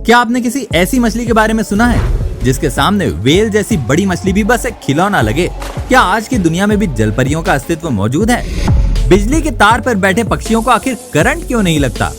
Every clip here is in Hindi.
क्या आपने किसी ऐसी मछली के बारे में सुना है जिसके सामने व्हेल जैसी बड़ी मछली भी बस एक खिलौना लगे? क्या आज की दुनिया में भी जलपरियों का अस्तित्व मौजूद है? बिजली के तार पर बैठे पक्षियों को आखिर करंट क्यों नहीं लगता?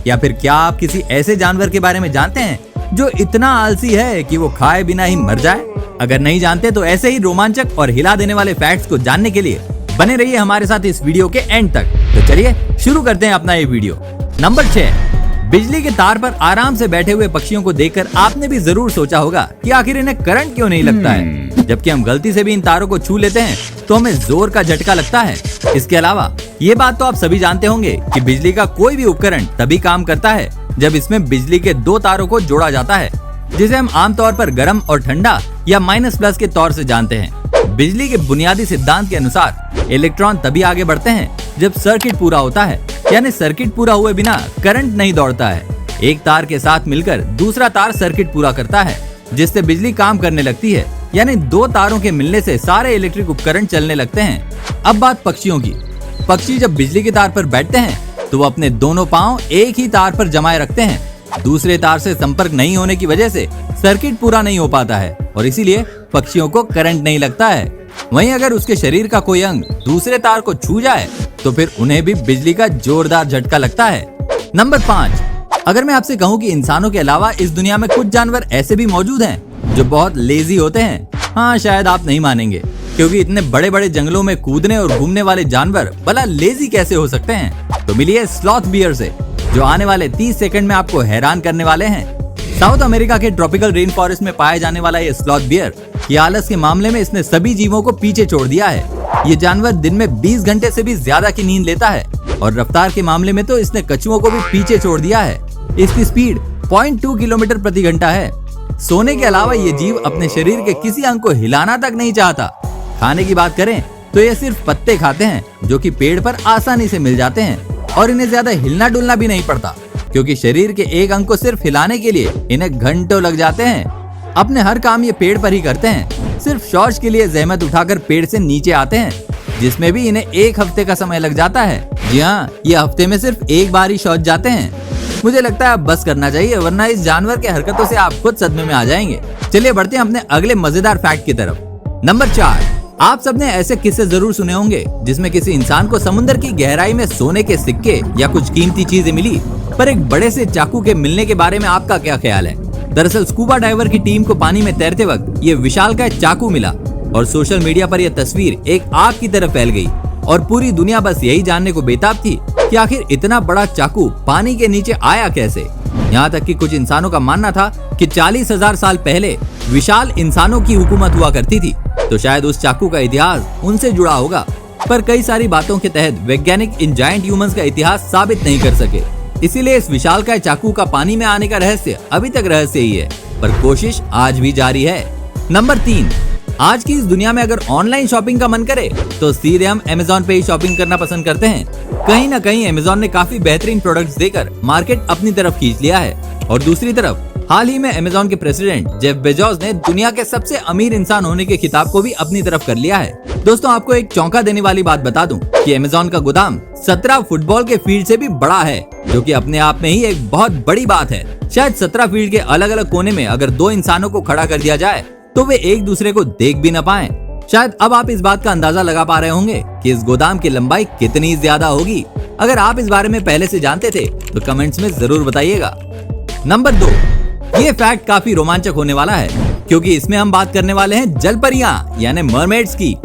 या फिर क्या आप किसी ऐसे जानवर के बारे में जानते हैं जो इतना आलसी है कि वो खाए बिना ही मर जाए? अगर नहीं जानते तो ऐसे ही रोमांचक और हिला देने वाले फैक्ट्स को जानने के लिए बने रहिए हमारे साथ इस वीडियो के एंड तक। तो चलिए शुरू करते हैं अपना ये वीडियो। नंबर 6, बिजली के तार पर आराम से बैठे हुए पक्षियों को देखकर आपने भी जरूर सोचा होगा कि आखिर इन्हें करंट क्यों नहीं लगता है। जबकि हम गलती से भी इन तारों को छू लेते हैं तो हमें जोर का झटका लगता है। इसके अलावा ये बात तो आप सभी जानते होंगे कि बिजली का कोई भी उपकरण तभी काम करता है जब इसमें बिजली के दो तारों को जोड़ा जाता है, जिसे हम आमतौर पर गर्म और ठंडा या माइनस प्लस के तौर से जानते हैं। बिजली के बुनियादी सिद्धांत के अनुसार इलेक्ट्रॉन तभी आगे बढ़ते हैं जब सर्किट पूरा होता है, यानी सर्किट पूरा हुए बिना करंट नहीं दौड़ता है। एक तार के साथ मिलकर दूसरा तार सर्किट पूरा करता है, जिससे बिजली काम करने लगती है, यानी दो तारों के मिलने से सारे इलेक्ट्रिक उपकरण चलने लगते हैं। अब बात पक्षियों की। पक्षी जब बिजली के तार पर बैठते हैं तो वो अपने दोनों पांव एक ही तार पर जमाए रखते हैं। दूसरे तार से संपर्क नहीं होने की वजह से सर्किट पूरा नहीं हो पाता है और इसीलिए पक्षियों को करंट नहीं लगता है। वहीं अगर उसके शरीर का कोई अंग दूसरे तार को छू जाए तो फिर उन्हें भी बिजली का जोरदार झटका लगता है। नंबर 5, अगर मैं आपसे कहूँ कि इंसानों के अलावा इस दुनिया में कुछ जानवर ऐसे भी मौजूद हैं जो बहुत लेजी होते हैं, हाँ शायद आप नहीं मानेंगे, क्योंकि इतने बड़े बड़े जंगलों में कूदने और घूमने वाले जानवर भला लेजी कैसे हो सकते हैं? तो मिलिए स्लॉथ बियर से, जो आने वाले 30 सेकंड में आपको हैरान करने वाले हैं। साउथ अमेरिका के ट्रॉपिकल रेन फॉरेस्ट में पाया जाने वाला ये स्लॉथ बियर, ये आलस के मामले में इसने सभी जीवों को पीछे छोड़ दिया है। ये जानवर दिन में 20 घंटे से भी ज्यादा की नींद लेता है और रफ्तार के मामले में तो इसने कछुओं को भी पीछे छोड़ दिया है। इसकी स्पीड 0.2 किलोमीटर प्रति घंटा है। सोने के अलावा ये जीव अपने शरीर के किसी अंग को हिलाना तक नहीं चाहता। खाने की बात करें तो ये सिर्फ पत्ते खाते हैं जो कि पेड़ पर आसानी से मिल जाते हैं और इन्हें ज्यादा हिलना डुलना भी नहीं पड़ता, क्योंकि शरीर के एक अंग को सिर्फ हिलाने के लिए इन्हें घंटों लग जाते हैं। अपने हर काम ये पेड़ पर ही करते हैं। सिर्फ शौच के लिए जहमत उठाकर पेड़ से नीचे आते हैं, जिसमें भी इन्हें 1 हफ्ते का समय लग जाता है। जी हाँ, ये हफ्ते में सिर्फ एक बार ही शौच जाते हैं। मुझे लगता है अब बस करना चाहिए, वरना इस जानवर के हरकतों से आप खुद सदमे में आ जाएंगे। चलिए बढ़ते हैं अपने अगले मजेदार फैक्ट की तरफ। नंबर 4, आप सबने ऐसे किस्से जरूर सुने होंगे जिसमें किसी इंसान को समुद्र की गहराई में सोने के सिक्के या कुछ कीमती चीजें मिली, पर एक बड़े से चाकू के मिलने के बारे में आपका क्या ख्याल है? दरअसल स्कूबा डाइवर की टीम को पानी में तैरते वक्त ये विशालकाय चाकू मिला और सोशल मीडिया पर यह तस्वीर एक आग की तरह फैल गई और पूरी दुनिया बस यही जानने को बेताब थी कि आखिर इतना बड़ा चाकू पानी के नीचे आया कैसे। यहाँ तक कि कुछ इंसानों का मानना था कि 40,000 साल पहले विशाल इंसानों की हुकूमत हुआ करती थी, तो शायद उस चाकू का इतिहास उनसे जुड़ा होगा। पर कई सारी बातों के तहत वैज्ञानिक इन जायंट ह्यूमंस का इतिहास साबित नहीं कर सके। इसीलिए इस विशालकाय चाकू का पानी में आने का रहस्य अभी तक रहस्य ही है, पर कोशिश आज भी जारी है। नंबर 3, आज की इस दुनिया में अगर ऑनलाइन शॉपिंग का मन करे तो सीधे हम अमेज़न पे ही शॉपिंग करना पसंद करते हैं। कहीं ना कहीं अमेज़न ने काफी बेहतरीन प्रोडक्ट्स देकर मार्केट अपनी तरफ खींच लिया है। और दूसरी तरफ हाल ही में अमेज़न के प्रेसिडेंट जेफ बेजोस ने दुनिया के सबसे अमीर इंसान होने के खिताब को भी अपनी तरफ कर लिया है। दोस्तों, आपको एक चौंका देने वाली बात बता दूं कि अमेज़न का गोदाम 17 फुटबॉल के फील्ड से भी बड़ा है, जो कि अपने आप में ही एक बहुत बड़ी बात है। शायद 17 फील्ड के अलग अलग कोने में अगर 2 इंसानों को खड़ा कर दिया जाए तो वे एक दूसरे को देख भी न पाएं। शायद अब आप इस बात का अंदाजा लगा पा रहे होंगे कि इस गोदाम की लंबाई कितनी ज्यादा होगी। अगर आप इस बारे में पहले से जानते थे तो कमेंट्स में जरूर बताइएगा। नंबर 2, ये फैक्ट काफी रोमांचक होने वाला है, क्योंकि इसमें हम बात करने वाले हैं जलपरियां यानी मरमेड्स की।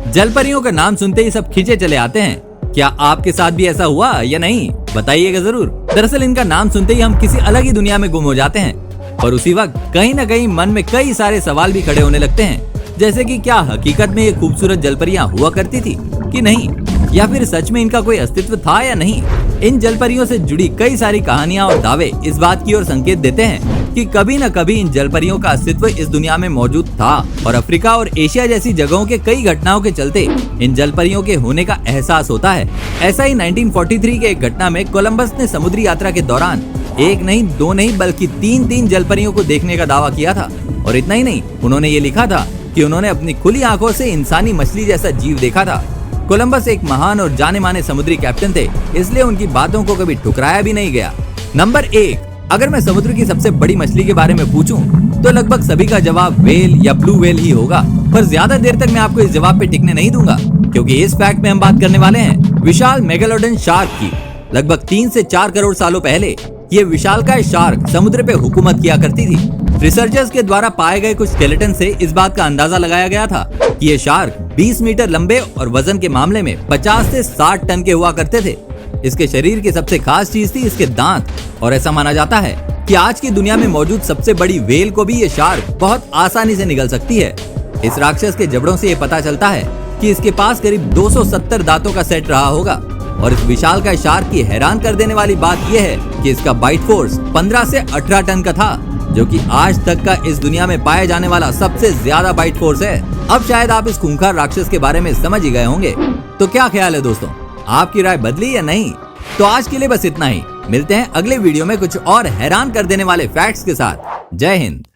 जलपरियों का नाम सुनते ही सब खींचे चले आते हैं। क्या आपके साथ भी ऐसा हुआ या नहीं? बताइएगा जरूर। दरअसल इनका नाम सुनते ही हम किसी अलग ही दुनिया में गुम हो जाते हैं और उसी वक्त कहीं न कहीं मन में कई सारे सवाल भी खड़े होने लगते हैं, जैसे कि क्या हकीकत में ये खूबसूरत जलपरियां हुआ करती थी कि नहीं, या फिर सच में इनका कोई अस्तित्व था या नहीं। इन जलपरियों से जुड़ी कई सारी कहानियां और दावे इस बात की ओर संकेत देते हैं कि कभी न कभी इन जलपरियों का अस्तित्व इस दुनिया में मौजूद था और अफ्रीका और एशिया जैसी जगहों के कई घटनाओं के चलते इन जलपरियों के होने का एहसास होता है। ऐसा ही 1943 के एक घटना में कोलंबस ने समुद्री यात्रा के दौरान 1 नहीं 2 नहीं बल्कि 3 जलपरियों को देखने का दावा किया था। और इतना ही नहीं, उन्होंने ये लिखा था कि उन्होंने अपनी खुली आंखों से इंसानी मछली जैसा जीव देखा था। कोलंबस एक महान और जाने माने समुद्री कैप्टन थे, इसलिए उनकी बातों को कभी ठुकराया भी नहीं गया। नंबर 1, अगर मैं समुद्र की सबसे बड़ी मछली के बारे में पूछूं, तो लगभग सभी का जवाब वेल या ब्लू वेल ही होगा। पर ज्यादा देर तक मैं आपको इस जवाब पे टिकने नहीं दूंगा, क्योंकि इस फैक्ट में हम बात करने वाले हैं विशाल मेगालोडन शार्क की। लगभग 3 से 4 करोड़ सालों पहले ये विशालकाय शार्क समुद्र पे हुकूमत किया करती थी। रिसर्चर्स के द्वारा पाए गए कुछ स्केलेटन से इस बात का अंदाजा लगाया गया था कि ये शार्क 20 मीटर लंबे और वजन के मामले में 50 से 60 टन के हुआ करते थे। इसके शरीर की सबसे खास चीज थी इसके दांत, और ऐसा माना जाता है कि आज की दुनिया में मौजूद सबसे बड़ी वेल को भी ये शार्क बहुत आसानी से निगल सकती है। इस राक्षस के जबड़ों से ये पता चलता है कि इसके पास करीब 270 दांतों का सेट रहा होगा। और इस विशालकाय शार्क की हैरान कर देने वाली बात यह है कि इसका बाइट फोर्स 15 से 18 टन का था, जो कि आज तक का इस दुनिया में पाया जाने वाला सबसे ज्यादा बाइट फोर्स है। अब शायद आप इस खूंखार राक्षस के बारे में समझ ही गए होंगे। तो क्या ख्याल है दोस्तों, आपकी राय बदली या नहीं? तो आज के लिए बस इतना ही। मिलते हैं अगले वीडियो में कुछ और हैरान कर देने वाले फैक्ट्स के साथ। जय हिंद।